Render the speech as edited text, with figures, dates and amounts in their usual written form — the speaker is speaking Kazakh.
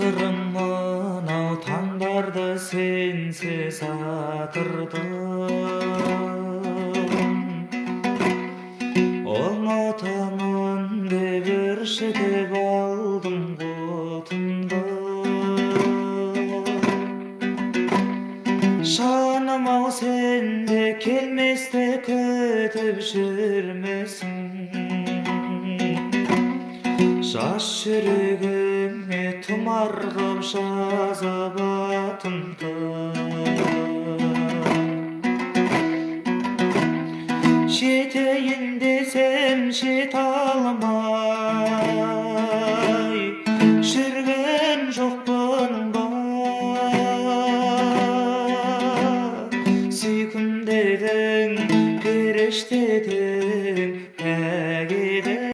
Ақырын мынау таңдарды сенсіз атырдым. Ұмытамын деп өршітіп алдым отымды. Жаным-ау, сен де келместі күтіп жүрмесің. Жас жүрегіме тұмар қып жазып атымды. Жетейін десем жете алмай,